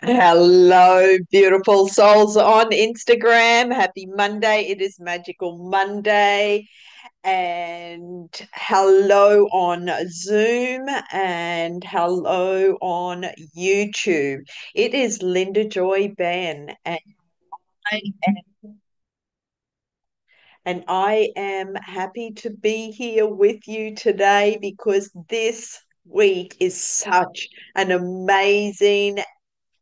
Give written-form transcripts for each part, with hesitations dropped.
Hello, beautiful souls on Instagram. Happy Monday. It is Magical Monday. And hello on Zoom and hello on YouTube. It is Linda Joy Benn, I and I am happy to be here with you today because this week is such an amazing,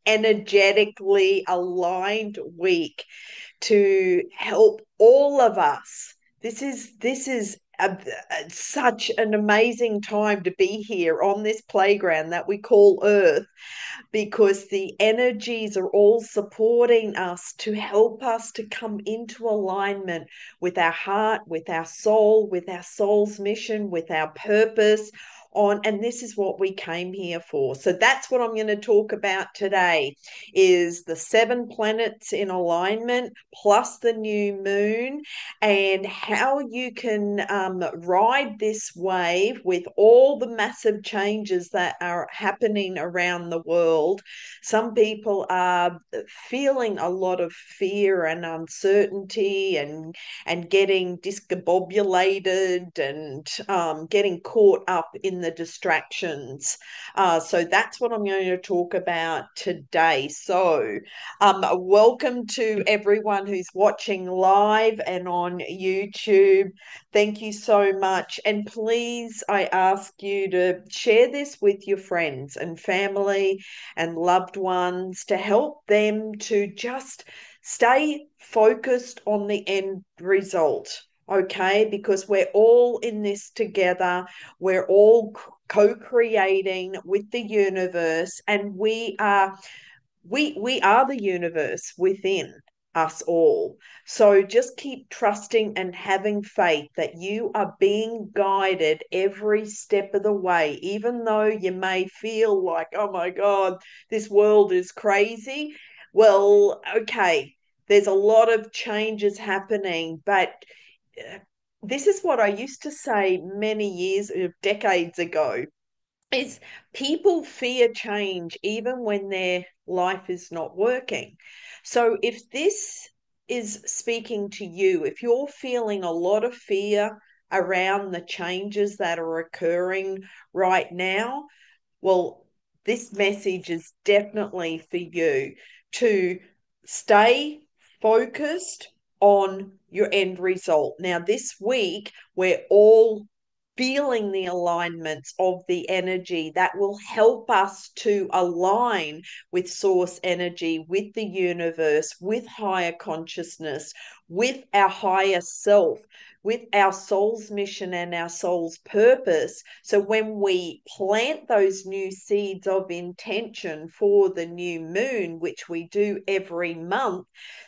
energetically aligned week to help all of us. Such an amazing time to be here on this playground that we call Earth, because the energies are all supporting us to help us to come into alignment with our heart, with our soul's mission, with our purpose on. And this is what we came here for. So that's what I'm going to talk about today, is the 7 planets in alignment plus the new moon, and how you can ride this wave with all the massive changes that are happening around the world. Some people are feeling a lot of fear and uncertainty, and getting discombobulated, and getting caught up in the distractions. So that's what I'm going to talk about today. So welcome to everyone who's watching live and on YouTube. Thank you so much. And please, I ask you to share this with your friends and family and loved ones to help them to just stay focused on the end result. Okay, because we're all in this together. We're all co-creating with the universe, and we are the universe within us all. So just keep trusting and having faith that you are being guided every step of the way, even though you may feel like, oh my God, this world is crazy. Well, okay, there's a lot of changes happening, but uh, this is what I used to say many years, decades ago, is people fear change even when their life is not working. So if this is speaking to you, if you're feeling a lot of fear around the changes that are occurring right now, well, this message is definitely for you to stay focused on your end result. Now, this week, we're all feeling the alignments of the energy that will help us to align with source energy, with the universe, with higher consciousness, with our higher self, with our soul's mission and our soul's purpose. So when we plant those new seeds of intention for the new moon, which we do every month,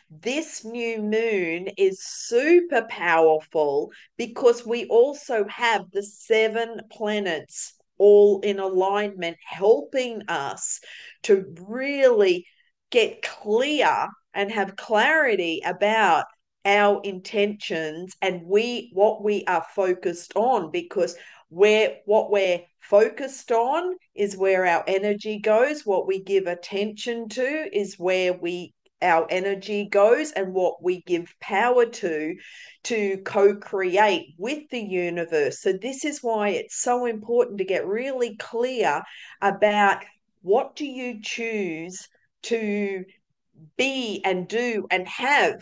this new moon is super powerful because we also have the 7 planets all in alignment, helping us to really get clear and have clarity about our intentions and what we are focused on, because what we're focused on is where our energy goes. What we give attention to is where we our energy goes, and what we give power to co-create with the universe. So this is why it's so important to get really clear about what do you choose to be and do and have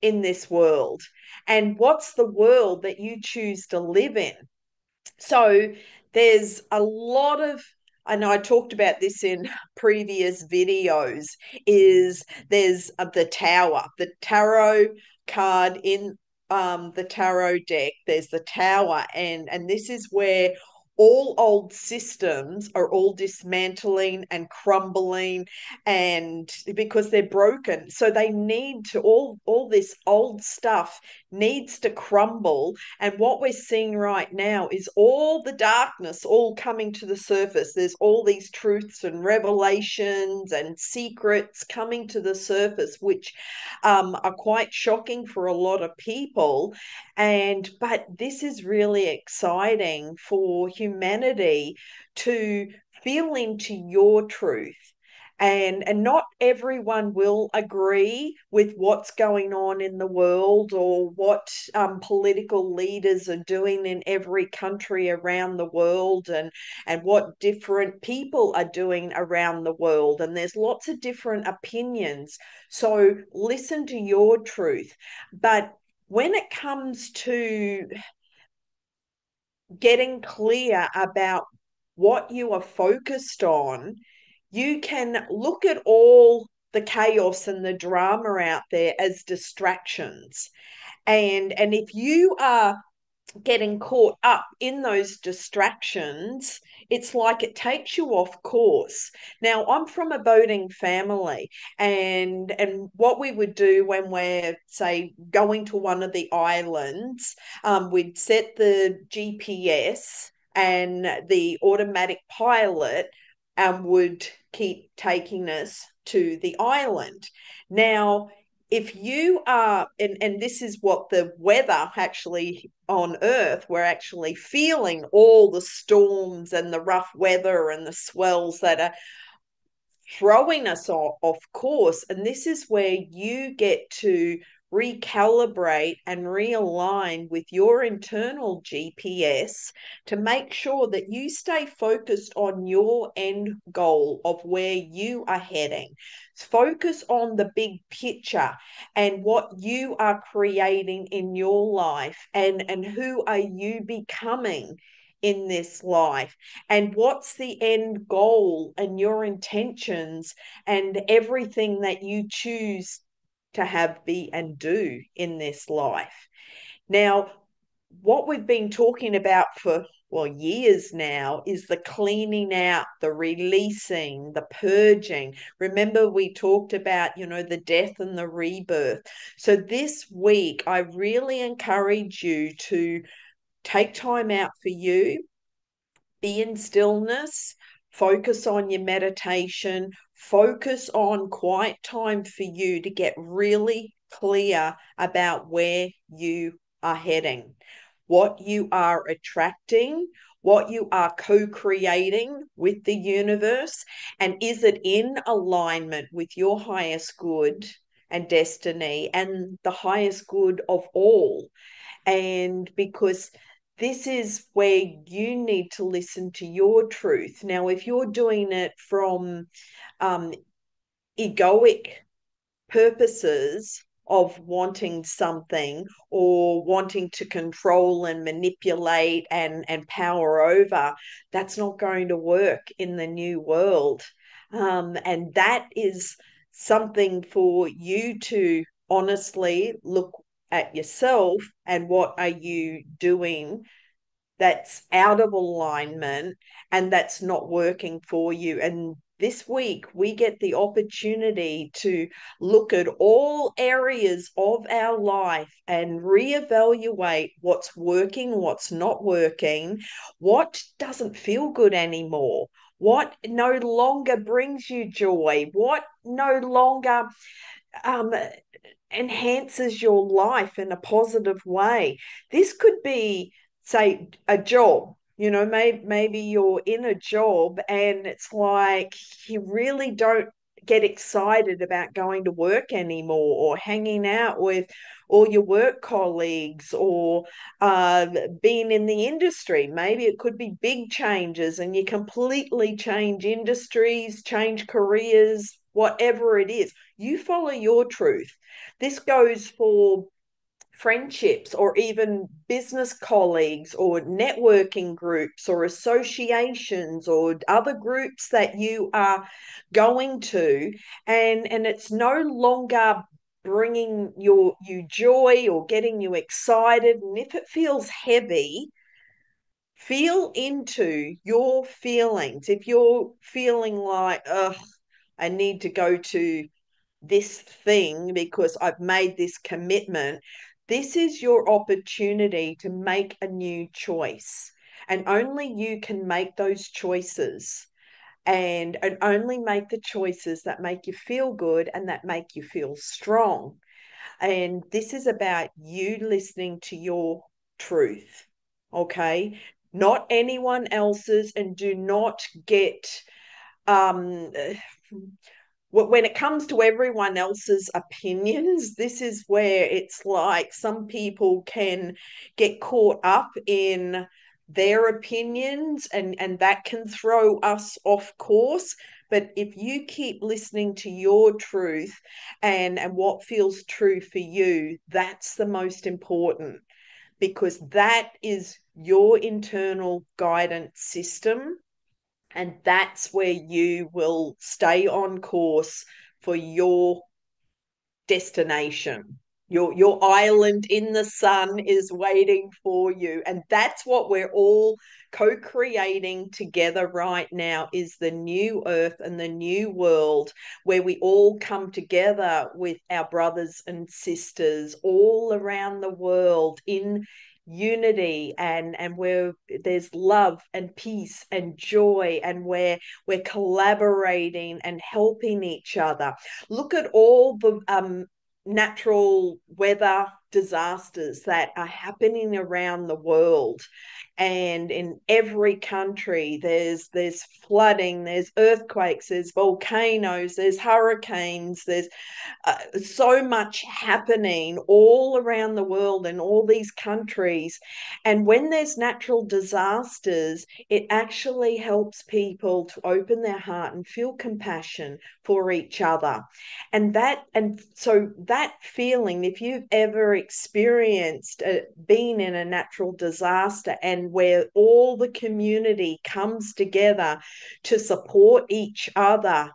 in this world, and what's the world that you choose to live in. So there's a lot of, I know I talked about this in previous videos, is there's the tower, the tarot card in the tarot deck. There's the tower, and this is where all old systems are all dismantling and crumbling, and because they're broken, so they need to, all this old stuff needs to crumble. And what we're seeing right now is all the darkness all coming to the surface. There's all these truths and revelations and secrets coming to the surface, which are quite shocking for a lot of people. But this is really exciting for humanity to feel into your truth And not everyone will agree with what's going on in the world, or what political leaders are doing in every country around the world, and what different people are doing around the world. And there's lots of different opinions. So listen to your truth. But when it comes to getting clear about what you are focused on, you can look at all the chaos and the drama out there as distractions. And if you are getting caught up in those distractions, it's like it takes you off course. Now, I'm from a boating family, and what we would do when we're, say, going to one of the islands, we'd set the GPS, and the automatic pilot would keep taking us to the island. Now, if you are, and this is what the weather actually on Earth, we're actually feeling all the storms and the rough weather and the swells that are throwing us off course. And this is where you get to recalibrate and realign with your internal GPS to make sure that you stay focused on your end goal of where you are heading. Focus on the big picture and what you are creating in your life, and who are you becoming in this life, and what's the end goal and your intentions and everything that you choose to have, be, and do in this life. Now, what we've been talking about for, well, years now is the cleaning out, the releasing, the purging. Remember, we talked about, the death and the rebirth. So this week, I really encourage you to take time out for you, be in stillness, focus on your meditation, focus on quiet time for you to get really clear about where you are heading, what you are attracting, what you are co-creating with the universe, and is it in alignment with your highest good and destiny and the highest good of all. And because this is where you need to listen to your truth. Now, if you're doing it from um, egoic purposes of wanting something, or wanting to control and manipulate and power over, that's not going to work in the new world. And that is something for you to honestly look at yourself, and what are you doing that's out of alignment and that's not working for you. And this week, we get the opportunity to look at all areas of our life and reevaluate what's working, what's not working, what doesn't feel good anymore, what no longer brings you joy, what no longer um, enhances your life in a positive way. This could be, say, a job. Maybe you're in a job and it's like you really don't get excited about going to work anymore, or hanging out with all your work colleagues, or being in the industry. Maybe it could be big changes and you completely change industries, change careers, whatever it is. You follow your truth. This goes for friendships, or even business colleagues, or networking groups, or associations, or other groups that you are going to, and it's no longer bringing you joy or getting you excited. And if it feels heavy, feel into your feelings. If you're feeling like, ugh, I need to go to this thing because I've made this commitment, this is your opportunity to make a new choice. And only you can make those choices. And only make the choices that make you feel good and that make you feel strong. And this is about you listening to your truth, okay? Not anyone else's, and do not get um when it comes to everyone else's opinions, this is where it's like some people can get caught up in their opinions, and that can throw us off course. But if you keep listening to your truth and what feels true for you, that's the most important, because that is your internal guidance system, and that's where you will stay on course for your destination. Your island in the sun is waiting for you. And that's what we're all co-creating together right now, is the new earth and the new world, where we all come together with our brothers and sisters all around the world in unity, and where there's love and peace and joy, and where we're collaborating and helping each other. Look at all the natural weather disasters that are happening around the world, and in every country there's flooding, there's earthquakes, there's volcanoes, there's hurricanes, there's so much happening all around the world in all these countries. And when there's natural disasters, it actually helps people to open their heart and feel compassion for each other. And so that feeling, if you've ever experienced being in a natural disaster, and where all the community comes together to support each other,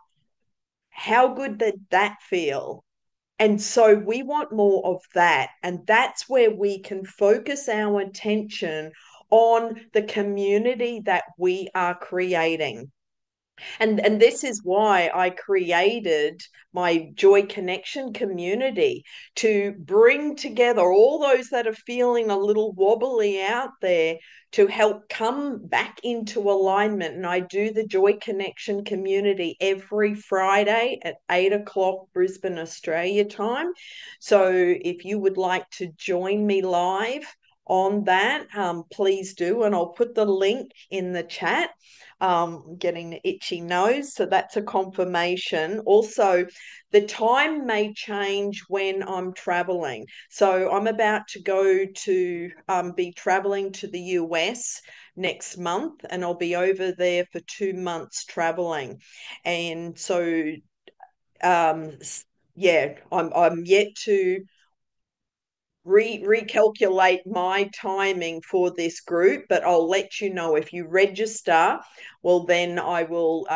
how good did that feel? And so we want more of that. And that's where we can focus our attention on the community that we are creating. And this is why I created my Joy Connection community, to bring together all those that are feeling a little wobbly out there, to help come back into alignment. And I do the Joy Connection community every Friday at 8 o'clock Brisbane, Australia time. So if you would like to join me live on that, please do. And I'll put the link in the chat. Getting the itchy nose, so that's a confirmation. Also, the time may change when I'm traveling. So I'm about to go to be traveling to the US next month, and I'll be over there for 2 months traveling. And so um yeah, I'm yet to recalculate my timing for this group, but I'll let you know. If you register, well, then I will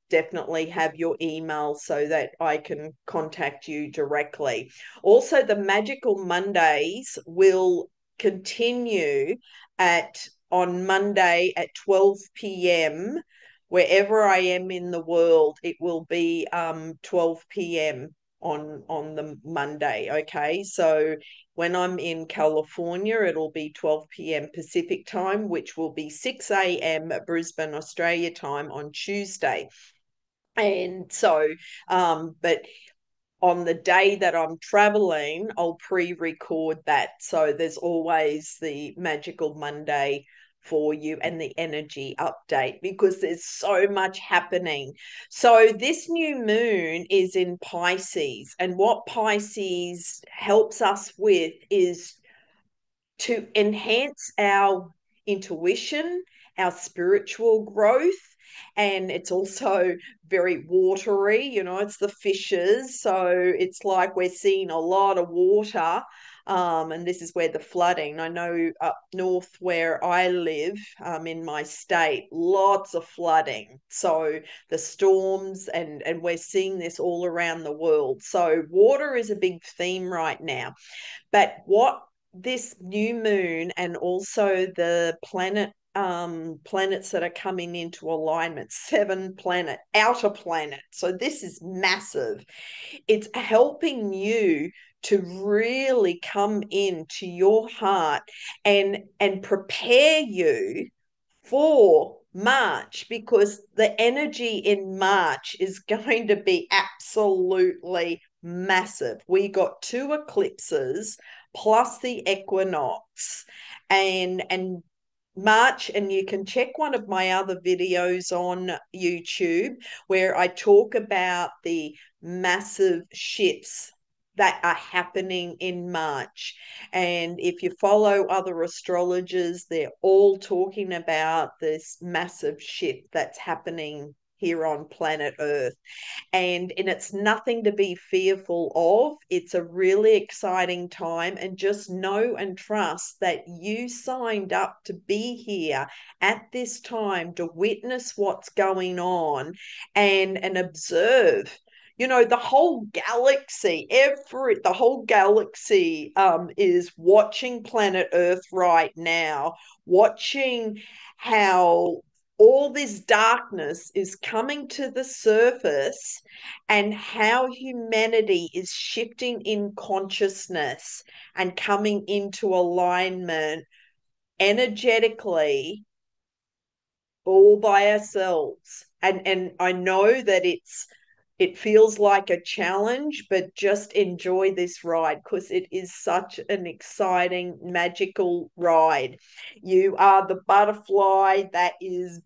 definitely have your email so that I can contact you directly. Also, the Magical Mondays will continue at on Monday at 12 p.m. Wherever I am in the world, it will be 12 p.m. on the Monday. Okay, so when I'm in California, it'll be 12 p.m. Pacific time, which will be 6 a.m. Brisbane, Australia time on Tuesday. And so, but on the day that I'm traveling, I'll pre-record that. So there's always the Magical Monday for you and the energy update, because there's so much happening. So this new moon is in Pisces, and what Pisces helps us with is to enhance our intuition, our spiritual growth. And it's also very watery, it's the fishes. So it's like we're seeing a lot of water. And this is where the flooding, I know up north where I live, in my state, lots of flooding. So the storms, and we're seeing this all around the world. So water is a big theme right now. But what this new moon, and also the planets that are coming into alignment, 7 outer planet, so this is massive. It's helping you to really come into your heart and prepare you for March, because the energy in March is going to be absolutely massive. We got 2 eclipses plus the equinox, and March, and you can check one of my other videos on YouTube where I talk about the massive shifts that are happening in March. And if you follow other astrologers, they're all talking about this massive shift that's happening here on planet Earth. And it's nothing to be fearful of. It's a really exciting time, and just know and trust that you signed up to be here at this time to witness what's going on and observe. You know, the whole galaxy, the whole galaxy is watching planet Earth right now, watching how all this darkness is coming to the surface, and how humanity is shifting in consciousness and coming into alignment energetically all by ourselves. And I know that it feels like a challenge, but just enjoy this ride because it is such an exciting, magical ride. You are the butterfly that is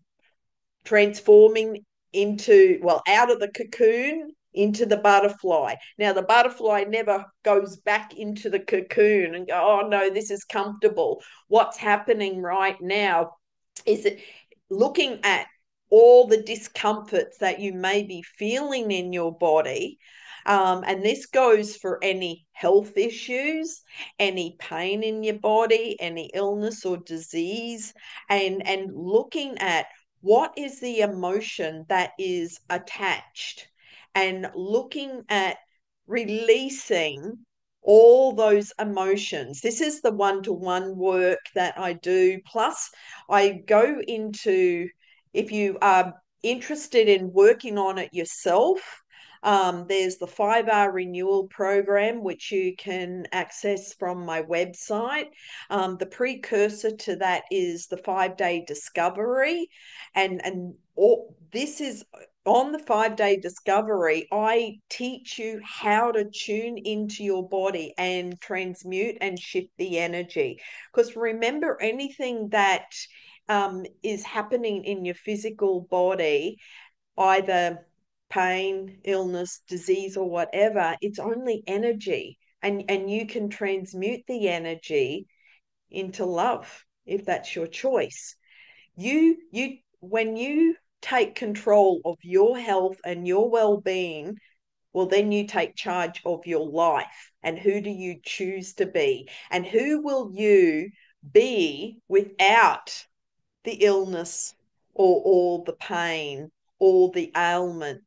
transforming into, well, out of the cocoon into the butterfly. Now, the butterfly never goes back into the cocoon and go, oh no, this is comfortable. What's happening right now is that looking at all the discomforts that you may be feeling in your body. And this goes for any health issues, any pain in your body, any illness or disease, and looking at what is the emotion that is attached, and looking at releasing all those emotions. This is the one-to-one work that I do. Plus, I go into, if you are interested in working on it yourself, there's the 5R Renewal program, which you can access from my website. The precursor to that is the 5-day discovery. And all, this is on the 5-day discovery, I teach you how to tune into your body and transmute and shift the energy. Because remember, anything that is happening in your physical body, either pain, illness, disease, or whatever, it's only energy. And you can transmute the energy into love if that's your choice. You when you take control of your health and your well-being, well, then you take charge of your life. And who do you choose to be? And who will you be without the illness or the pain or the ailment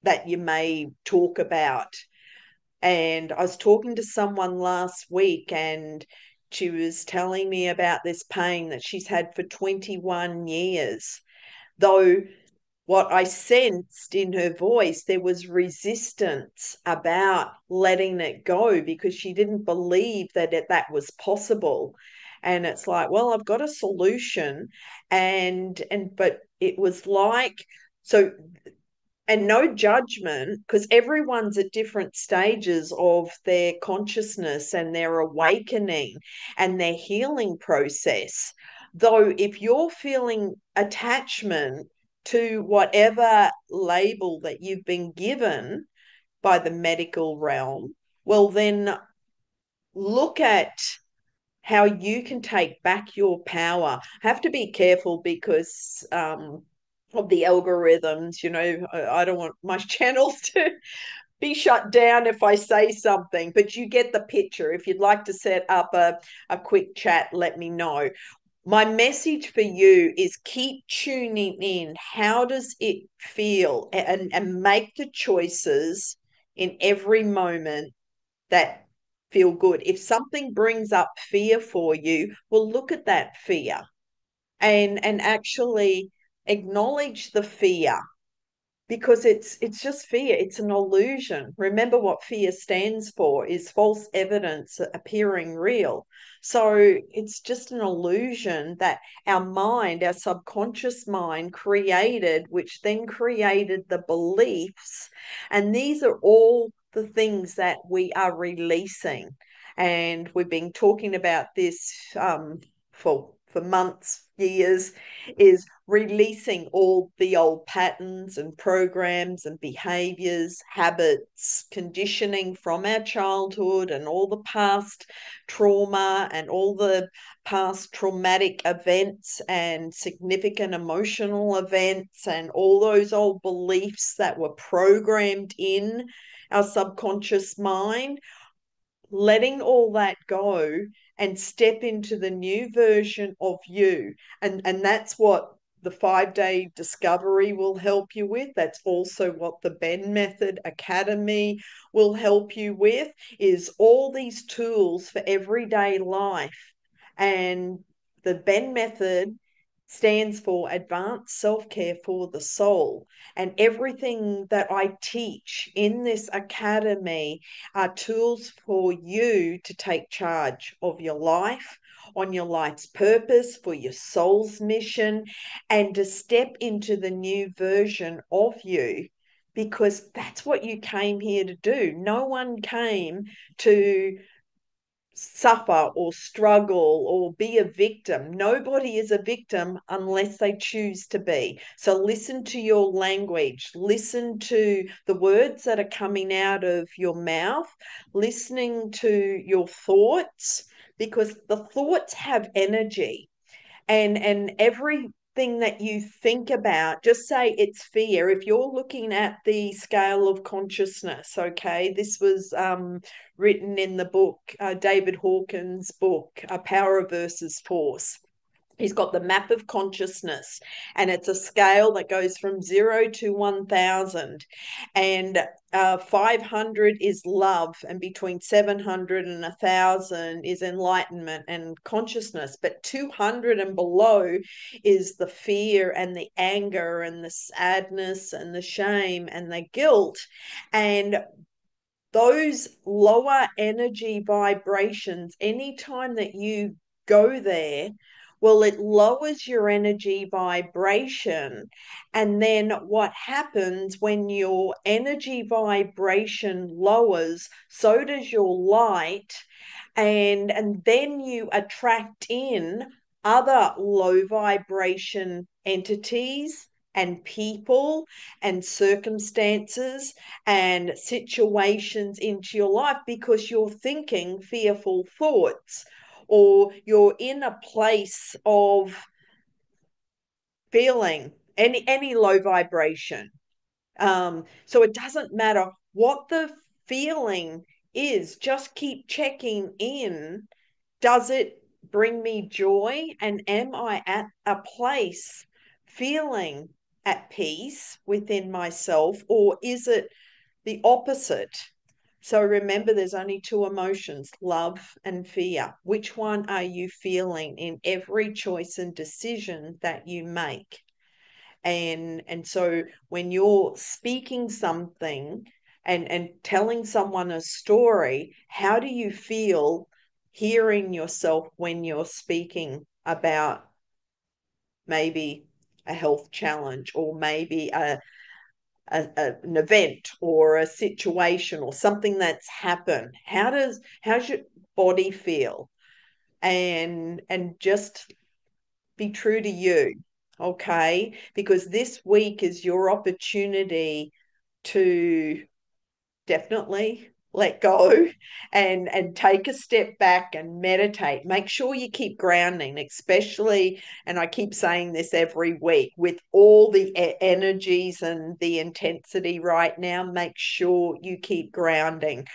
that you may talk about? And I was talking to someone last week, and she was telling me about this pain that she's had for 21 years. Though what I sensed in her voice, there was resistance about letting it go because she didn't believe that that was possible. And it's like, well, I've got a solution. But it was like, so, and no judgment, because everyone's at different stages of their consciousness and their awakening and their healing process. Though if you're feeling attachment to whatever label that you've been given by the medical realm, well, then look at how you can take back your power. Have to be careful because of the algorithms. You know, I don't want my channels to be shut down if I say something, but you get the picture. If you'd like to set up a quick chat, let me know. My message for you is keep tuning in. How does it feel? And make the choices in every moment that feel good. If something brings up fear for you, well, look at that fear and actually acknowledge the fear, because it's just fear. It's an illusion. Remember, what fear stands for is false evidence appearing real. So it's just an illusion that our mind, our subconscious mind, created, which then created the beliefs. And these are all the things that we are releasing. And we've been talking about this for months, years is releasing all the old patterns and programs and behaviors, habits, conditioning from our childhood and all the past trauma and all the past traumatic events and significant emotional events and all those old beliefs that were programmed in our subconscious mind, letting all that go and step into the new version of you. And that's what the 5-day discovery will help you with. That's also what the Benn Method Academy will help you with, is all these tools for everyday life. And the Benn Method stands for Advanced Self-Care for the Soul. And everything that I teach in this academy are tools for you to take charge of your life, on your life's purpose, for your soul's mission, and to step into the new version of you, because that's what you came here to do. No one came to suffer or struggle or be a victim. Nobody is a victim unless they choose to be. So listen to your language, listen to the words that are coming out of your mouth, listening to your thoughts, because the thoughts have energy. And everything that you think about, just say it's fear. If you're looking at the scale of consciousness, okay, this was written in the book, David Hawkins' book, Power versus Force. He's got the map of consciousness, and it's a scale that goes from 0 to 1,000. And 500 is love, and between 700 and 1,000 is enlightenment and consciousness. But 200 and below is the fear and the anger and the sadness and the shame and the guilt. And those lower energy vibrations, anytime that you go there, well, it lowers your energy vibration. And then what happens when your energy vibration lowers, so does your light. And then you attract in other low vibration entities and people and circumstances and situations into your life, because you're thinking fearful thoughts, or you're in a place of feeling any low vibration. So it doesn't matter what the feeling is, just keep checking in. Does it bring me joy? And am I at a place feeling at peace within myself, or is it the opposite? So remember, there's only two emotions, love and fear. Which one are you feeling in every choice and decision that you make? And so when you're speaking something and telling someone a story, how do you feel hearing yourself when you're speaking about maybe a health challenge, or maybe an event or a situation or something that's happened? How's your body feel? And just be true to you, okay? Because this week is your opportunity to definitely let go and take a step back and meditate. Make sure you keep grounding, especially, and I keep saying this every week, with all the energies and the intensity right now, make sure you keep grounding.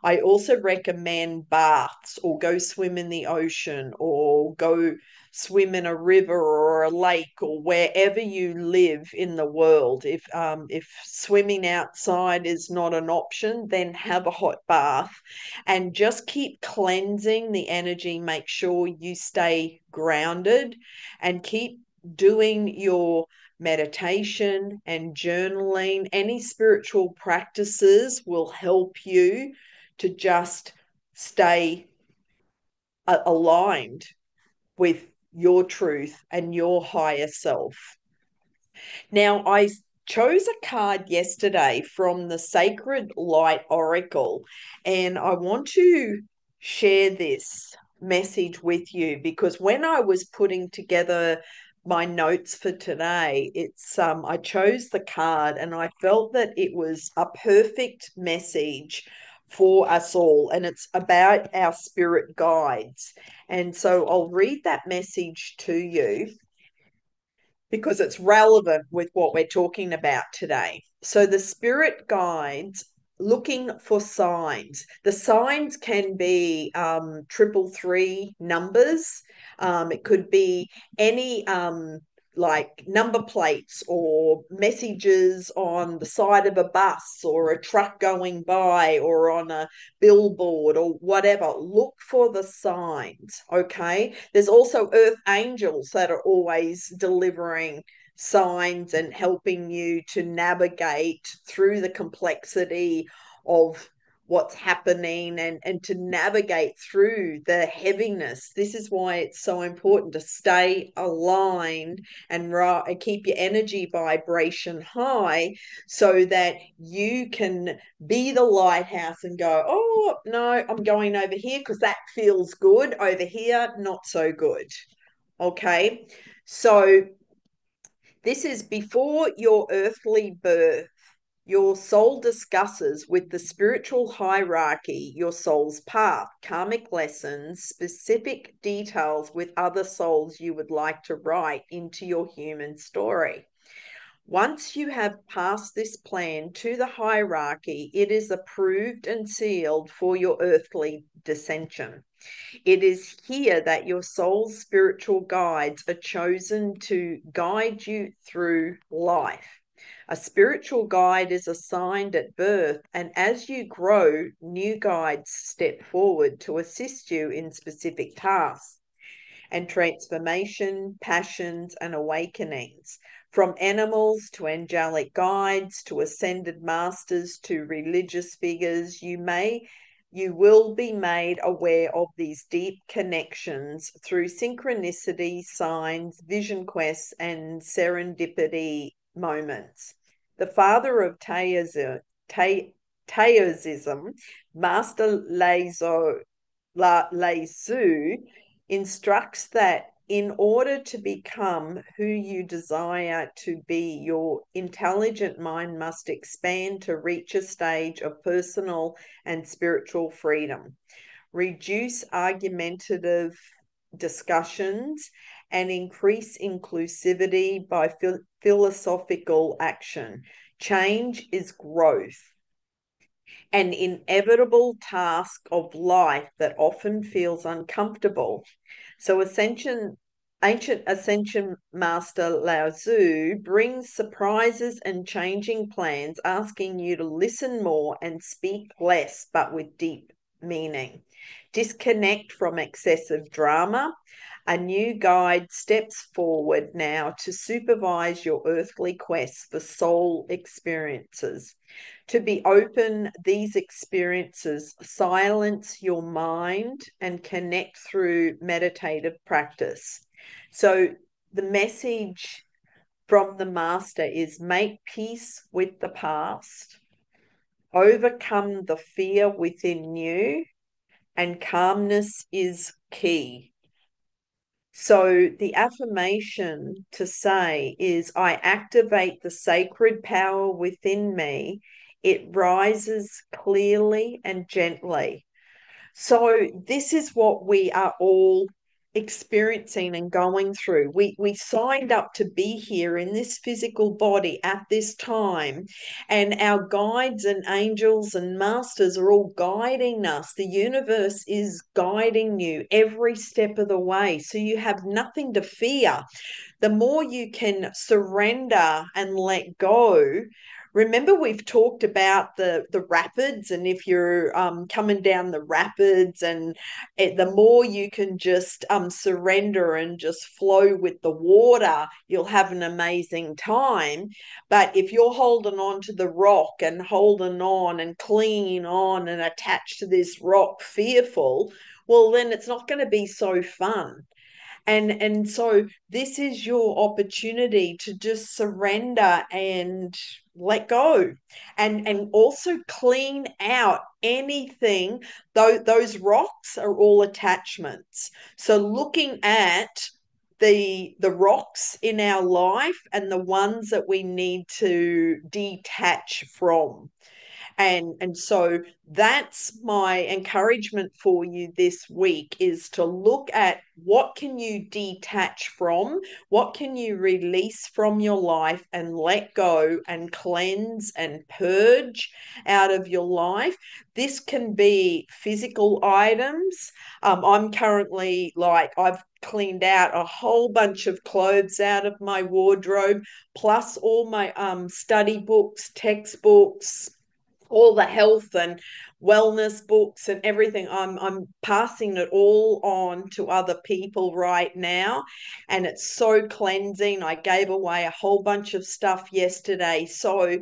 I also recommend baths, or go swim in the ocean, or go swim in a river or a lake, or wherever you live in the world. If swimming outside is not an option, then have a hot bath and just keep cleansing the energy. Make sure you stay grounded and keep doing your meditation and journaling. Any spiritual practices will help you to just stay aligned with your truth and your higher self. Now, I chose a card yesterday from the Sacred Light Oracle, and I want to share this message with you, because when I was putting together my notes for today, it's I chose the card and I felt that it was a perfect message for us all, and it's about our spirit guides. And so I'll read that message to you because it's relevant with what we're talking about today. So the spirit guides looking for signs. The signs can be 333 numbers. It could be any like number plates or messages on the side of a bus or a truck going by or on a billboard or whatever. Look for the signs, okay? There's also earth angels that are always delivering signs and helping you to navigate through the complexity of what's happening and to navigate through the heaviness. This is why it's so important to stay aligned and keep your energy vibration high so that you can be the lighthouse and go, oh, no, I'm going over here because that feels good. Over here, not so good. Okay. So this is before your earthly birth. Your soul discusses with the spiritual hierarchy your soul's path, karmic lessons, specific details with other souls you would like to write into your human story. Once you have passed this plan to the hierarchy, it is approved and sealed for your earthly descension. It is here that your soul's spiritual guides are chosen to guide you through life. A spiritual guide is assigned at birth, and as you grow, new guides step forward to assist you in specific tasks and transformation, passions, and awakenings. From animals to angelic guides to ascended masters to religious figures, you will be made aware of these deep connections through synchronicity, signs, vision quests, and serendipity moments. The father of Taoism, Master Lao Tzu, instructs that in order to become who you desire to be, your intelligent mind must expand to reach a stage of personal and spiritual freedom. Reduce argumentative discussions and increase inclusivity by philosophical action. Change is growth, an inevitable task of life that often feels uncomfortable. So ancient ascension master Lao Tzu brings surprises and changing plans, asking you to listen more and speak less, but with deep meaning. Disconnect from excessive drama. A new guide steps forward now to supervise your earthly quest for soul experiences. To be open these experiences, silence your mind and connect through meditative practice. So the message from the master is make peace with the past, overcome the fear within you, and calmness is key. So the affirmation to say is, I activate the sacred power within me. It rises clearly and gently. So this is what we are all experiencing and going through. We signed up to be here in this physical body at this time, and our guides and angels and masters are all guiding us. The universe is guiding you every step of the way. So you have nothing to fear. The more you can surrender and let go. Remember, we've talked about the rapids, and if you're coming down the rapids, and the more you can just surrender and just flow with the water, you'll have an amazing time. But if you're holding on to the rock and holding on and clinging on and attached to this rock, fearful, well, then it's not going to be so fun. And so this is your opportunity to just surrender and let go, and also clean out anything. Though those rocks are all attachments. So looking at the rocks in our life and the ones that we need to detach from. And so that's my encouragement for you this week, is to look at what can you detach from, what can you release from your life and let go and cleanse and purge out of your life. This can be physical items. I'm currently, like, I've cleaned out a whole bunch of clothes out of my wardrobe, plus all my study books, textbooks, all the health and wellness books and everything. I'm passing it all on to other people right now, and it's so cleansing. I gave away a whole bunch of stuff yesterday. So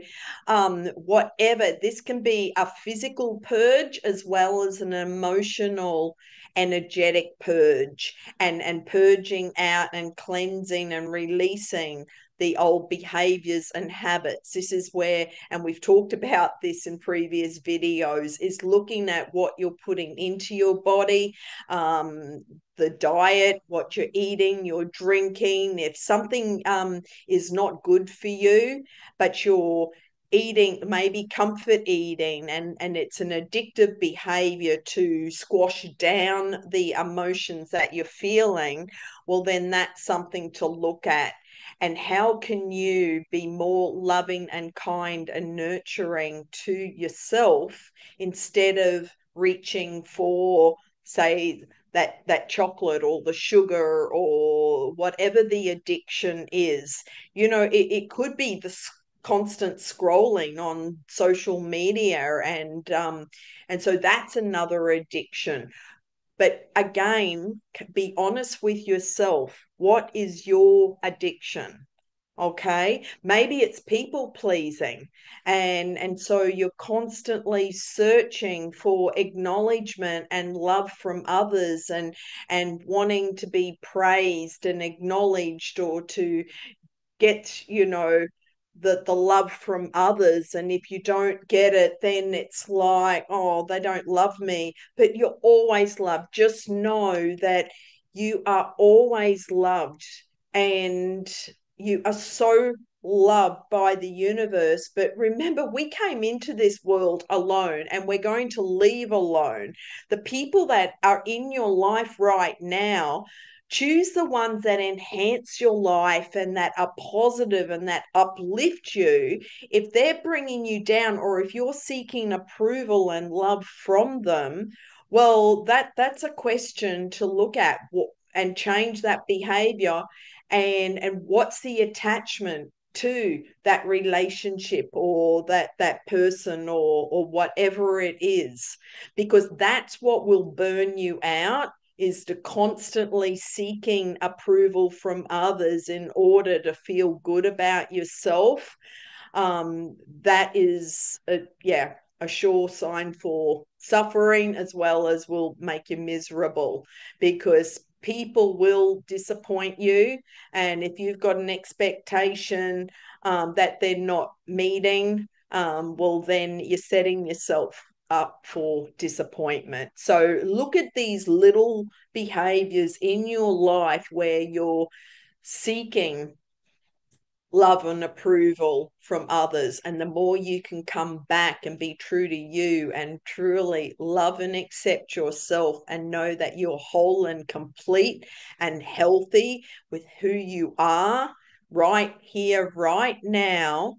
whatever, this can be a physical purge as well as an emotional, energetic purge, and purging out and cleansing and releasing the old behaviors and habits. This is where, and we've talked about this in previous videos, is looking at what you're putting into your body, the diet, what you're eating, you're drinking. If something is not good for you, but you're eating maybe comfort eating, and it's an addictive behavior to squash down the emotions that you're feeling, well, then that's something to look at. And how can you be more loving and kind and nurturing to yourself, instead of reaching for, say, that chocolate or the sugar or whatever the addiction is. It could be the constant scrolling on social media, and so that's another addiction. But again, be honest with yourself. What is your addiction? Okay, maybe it's people pleasing, and so you're constantly searching for acknowledgement and love from others, and wanting to be praised and acknowledged, or to get, the love from others. And if you don't get it, then it's like, oh, they don't love me. But you're always loved. Just know that you are always loved, and you are so loved by the universe. But remember, we came into this world alone, and we're going to leave alone. The people that are in your life right now, choose the ones that enhance your life and that are positive and that uplift you. If they're bringing you down, or if you're seeking approval and love from them, well, that's a question to look at, and change that behavior. And what's the attachment to that relationship, or that person, or whatever it is, because that's what will burn you out, is to constantly seeking approval from others in order to feel good about yourself. That is a sure sign for suffering, as well as will make you miserable, because people will disappoint you. And if you've got an expectation that they're not meeting, well, then you're setting yourself up for disappointment. So look at these little behaviors in your life where you're seeking love and approval from others. And the more you can come back and be true to you, and truly love and accept yourself, and know that you're whole and complete and healthy with who you are right here, right now.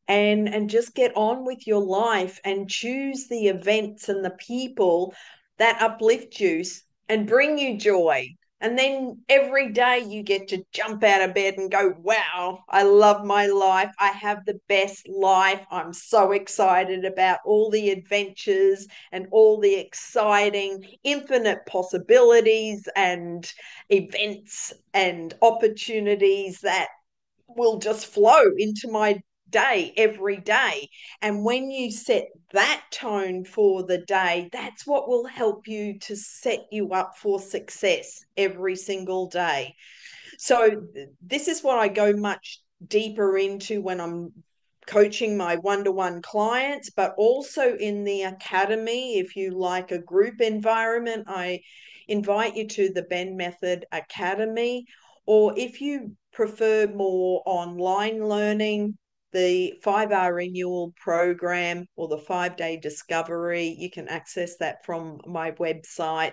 And just get on with your life, and choose the events and the people that uplift you and bring you joy. And then every day you get to jump out of bed and go, wow, I love my life. I have the best life. I'm so excited about all the adventures and all the exciting, infinite possibilities and events and opportunities that will just flow into my day every day. And when you set that tone for the day, that's what will help you to set you up for success every single day. So this is what I go much deeper into when I'm coaching my one-to-one clients, but also in the academy. If you like a group environment, I invite you to the Benn Method Academy. Or if you prefer more online learning, the 5-hour renewal program or the 5-day discovery, you can access that from my website.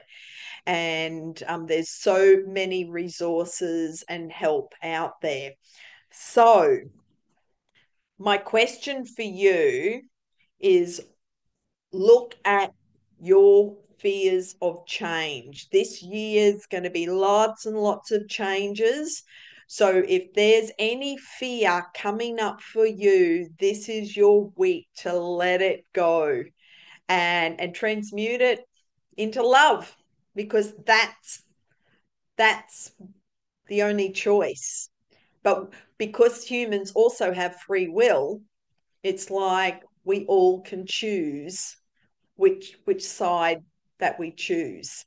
And there's so many resources and help out there. So my question for you is, look at your fears of change. This year is going to be lots and lots of changes. So if there's any fear coming up for you, this is your week to let it go and transmute it into love, because that's the only choice. But because humans also have free will, it's like we all can choose which side that we choose.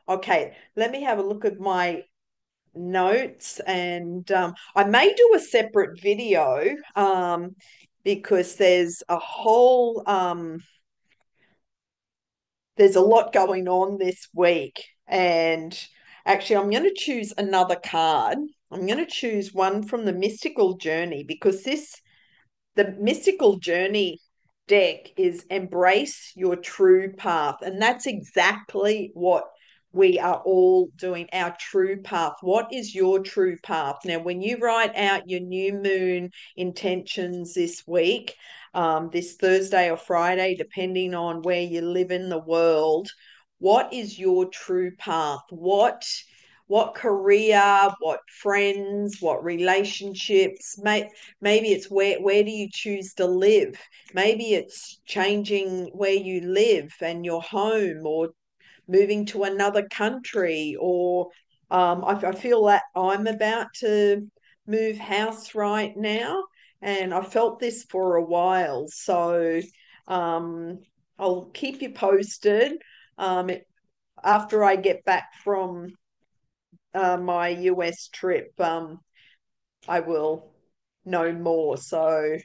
Okay, let me have a look at my notes, and I may do a separate video because there's a lot going on this week. And actually, I'm going to choose another card. I'm going to choose one from the Mystical Journey, because the Mystical Journey deck is Embrace Your True Path. And that's exactly what we are all doing, our true path. What is your true path? Now, when you write out your new moon intentions this week, this Thursday or Friday, depending on where you live in the world, what is your true path? What career, what friends, what relationships? Maybe it's where do you choose to live? Maybe it's changing where you live and your home, or moving to another country, or I feel that I'm about to move house right now, and I felt this for a while. So um, I'll keep you posted. After I get back from my US trip, I will know more. So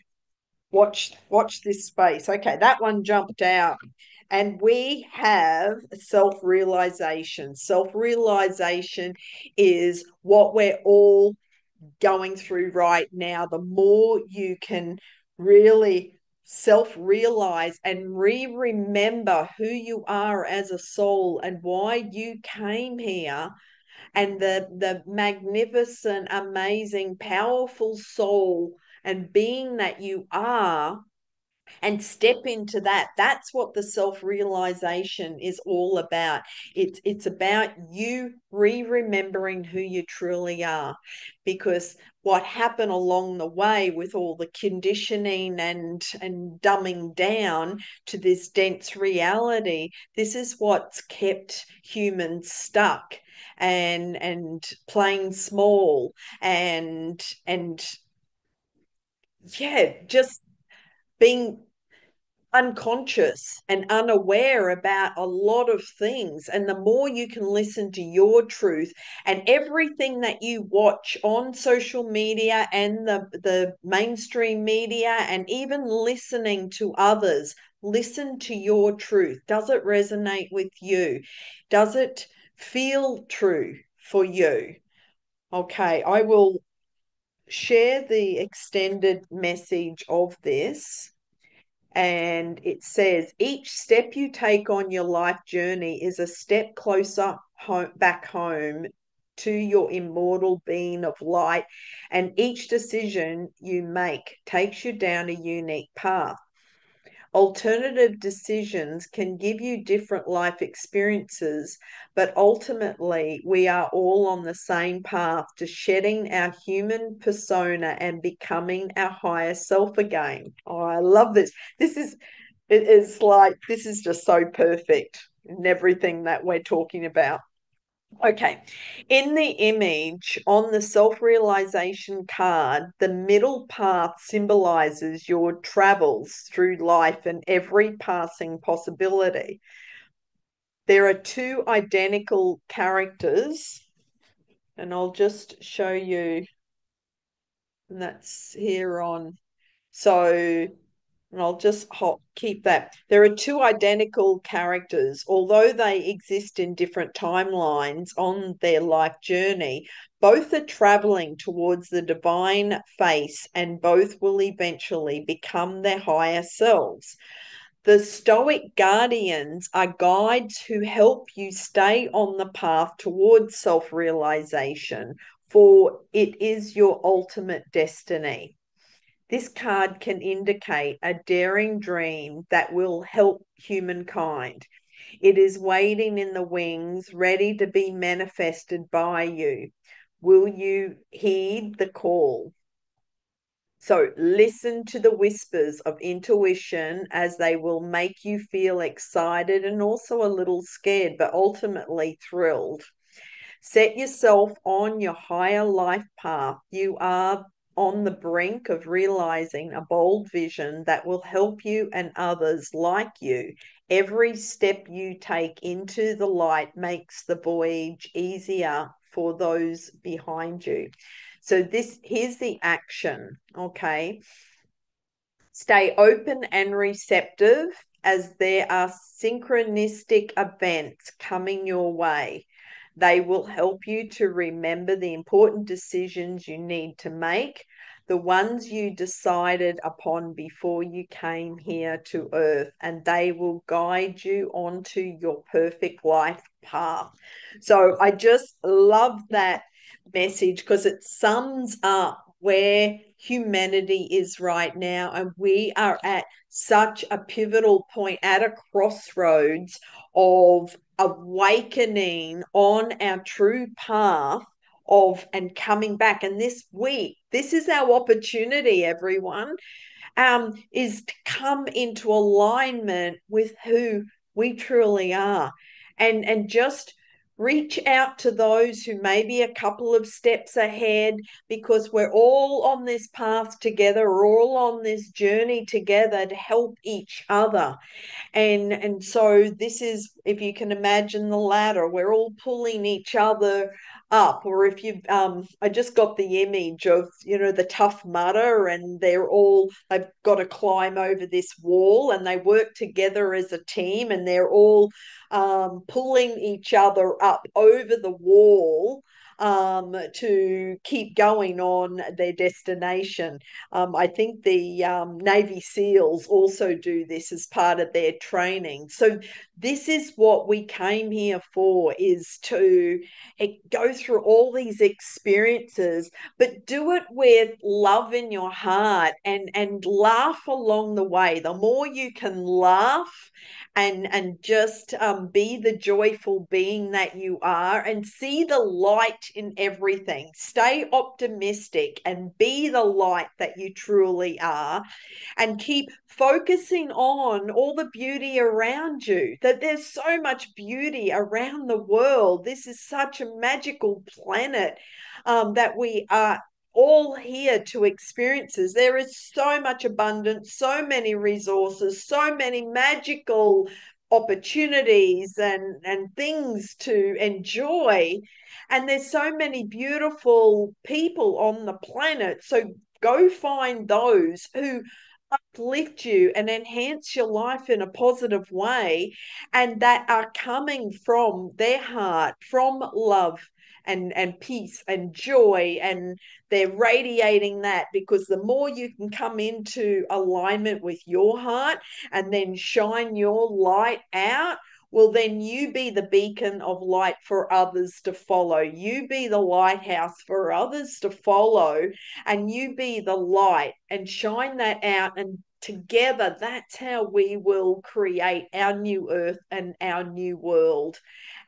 watch this space. Okay, that one jumped out. And we have self-realization. Self-realization is what we're all going through right now. The more you can really self-realize and remember who you are as a soul and why you came here, and the magnificent, amazing, powerful soul and being that you are, and step into that. That's what the self-realization is all about. It's about you remembering who you truly are, because what happened along the way with all the conditioning and dumbing down to this dense reality, this is what's kept humans stuck and playing small, and yeah, just being unconscious and unaware about a lot of things. And the more you can listen to your truth, and everything that you watch on social media and the mainstream media, and even listening to others, listen to your truth. Does it resonate with you? Does it feel true for you? Okay, I will share the extended message of this. And it says, each step you take on your life journey is a step closer back home to your immortal being of light. And each decision you make takes you down a unique path. Alternative decisions can give you different life experiences, but ultimately, we are all on the same path to shedding our human persona and becoming our higher self again. Oh, I love this. It is like, this is just so perfect in everything that we're talking about. Okay. In the image on the self-realization card, the middle path symbolizes your travels through life and every passing possibility. There are two identical characters, and I'll just show you, and that's here on. So and I'll just keep that. There are two identical characters, although they exist in different timelines on their life journey. Both are traveling towards the divine face, and both will eventually become their higher selves. The Stoic guardians are guides who help you stay on the path towards self realization, for it is your ultimate destiny. This card can indicate a daring dream that will help humankind. It is waiting in the wings, ready to be manifested by you. Will you heed the call? So listen to the whispers of intuition, as they will make you feel excited and also a little scared, but ultimately thrilled. Set yourself on your higher life path. You are on the brink of realizing a bold vision that will help you and others like you. Every step you take into the light makes the voyage easier for those behind you. So this here's the action, okay? Stay open and receptive, as there are synchronistic events coming your way. They will help you to remember the important decisions you need to make, the ones you decided upon before you came here to Earth, and they will guide you onto your perfect life path. So I just love that message because it sums up where humanity is right now. And we are at such a pivotal point, at a crossroads of awakening on our true path of and coming back. And this week, this is our opportunity, everyone, is to come into alignment with who we truly are, and just reach out to those who may be a couple of steps ahead, because we're all on this path together, we're all on this journey together to help each other. And so this is, if you can imagine the ladder, we're all pulling each other up. Or if you I just got the image of, the Tough Mudder, and they've got to climb over this wall, and they work together as a team, and they're all pulling each other up over the wall to keep going on their destination. I think the Navy SEALs also do this as part of their training. So this is what we came here for, is to go through all these experiences, but do it with love in your heart, and laugh along the way. The more you can laugh and just be the joyful being that you are, and see the light in everything. Stay optimistic and be the light that you truly are, and keep focusing on all the beauty around you, that there's so much beauty around the world. This is such a magical planet, that we are all here to experiences. There is so much abundance, so many resources, so many magical opportunities and things to enjoy. And there's so many beautiful people on the planet. So go find those who uplift you and enhance your life in a positive way, and that are coming from their heart, from love and peace and joy, and they're radiating that. Because the more you can come into alignment with your heart and then shine your light out, well, then you be the beacon of light for others to follow. You be the lighthouse for others to follow, and you be the light and shine that out. And together, that's how we will create our new earth and our new world.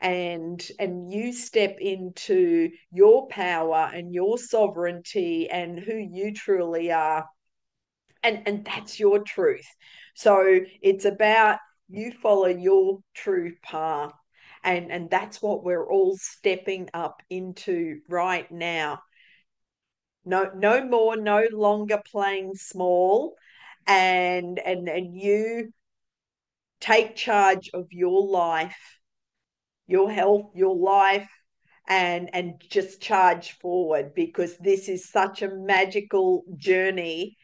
And you step into your power and your sovereignty and who you truly are, and that's your truth. So it's about you follow your true path, And that's what we're all stepping up into right now. No more, no longer playing small, and you take charge of your life, your health, your life, and just charge forward, because this is such a magical journey,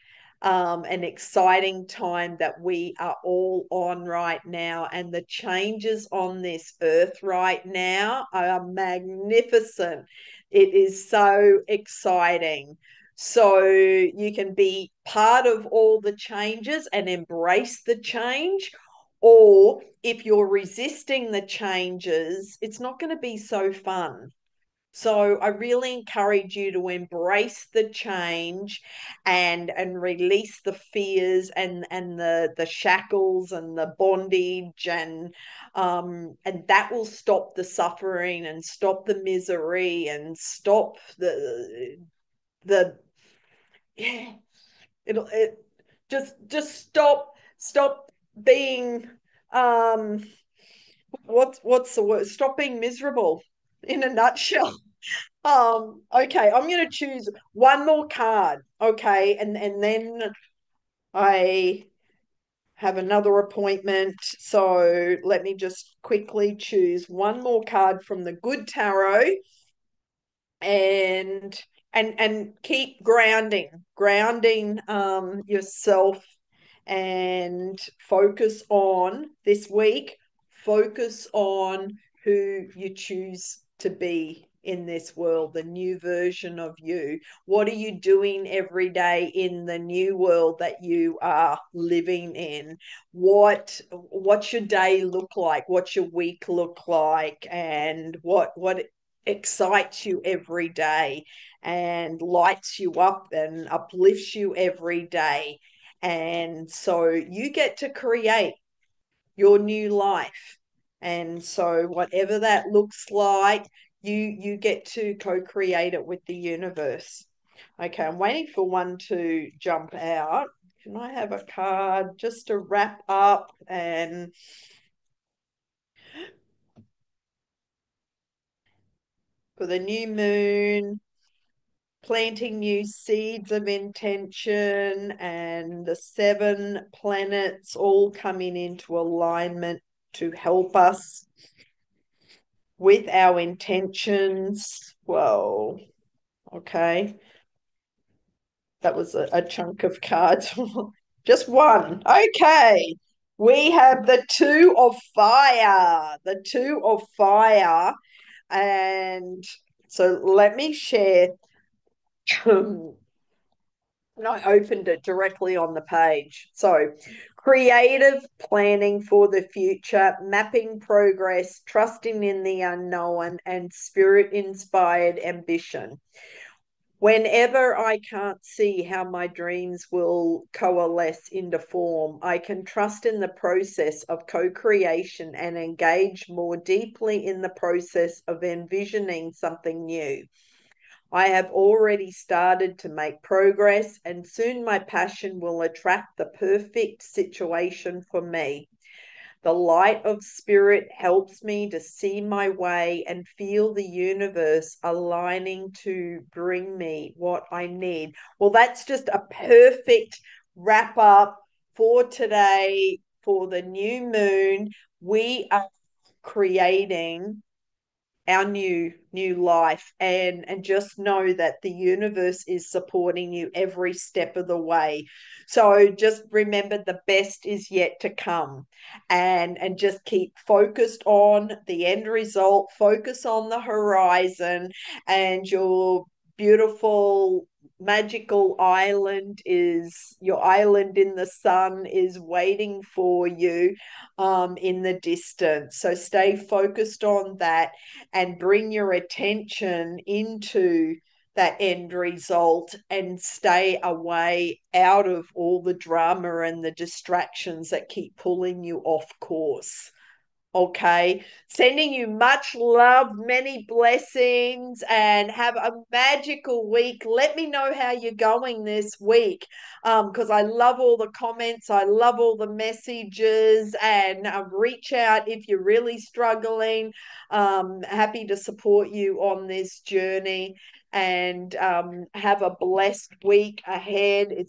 an exciting time that we are all on right now. And the changes on this earth right now are magnificent. It is so exciting. So you can be part of all the changes and embrace the change, or if you're resisting the changes, it's not going to be so fun. So I really encourage you to embrace the change, and release the fears, and the shackles and the bondage, and that will stop the suffering and stop the misery and stop the yeah, it just stop being what's the word, stop being miserable, in a nutshell. Okay, I'm gonna choose one more card. Okay, and then I have another appointment. So let me just quickly choose one more card from the Good Tarot, and and keep grounding yourself, and focus on this week, focus on who you choose to be in this world, the new version of you. What are you doing every day in the new world that you are living in? What's your day look like? What's your week look like? And what excites you every day and lights you up and uplifts you every day? And so you get to create your new life. And so whatever that looks like, you get to co-create it with the universe. Okay, I'm waiting for one to jump out. Can I have a card just to wrap up? And for the new moon, planting new seeds of intention, and the 7 planets all coming into alignment to help us with our intentions. Whoa, okay. That was a chunk of cards. Just one. Okay. We have the Two of Fire. The Two of Fire. And so let me share. And I opened it directly on the page. So, creative planning for the future, mapping progress, trusting in the unknown, and spirit inspired ambition. Whenever I can't see how my dreams will coalesce into form, I can trust in the process of co creation and engage more deeply in the process of envisioning something new. I have already started to make progress, and soon my passion will attract the perfect situation for me. The light of spirit helps me to see my way and feel the universe aligning to bring me what I need. Well, that's just a perfect wrap up for today, for the new moon. We are creating our new life, and just know that the universe is supporting you every step of the way. So just remember, the best is yet to come, and just keep focused on the end result, focus on the horizon, and your beautiful magical island is your island in the sun is waiting for you in the distance. So stay focused on that, and bring your attention into that end result, and stay away out of all the drama and the distractions that keep pulling you off course. Okay, sending you much love, many blessings, and have a magical week. Let me know how you're going this week, because I love all the comments, I love all the messages, and reach out if you're really struggling. Happy to support you on this journey, and have a blessed week ahead. It's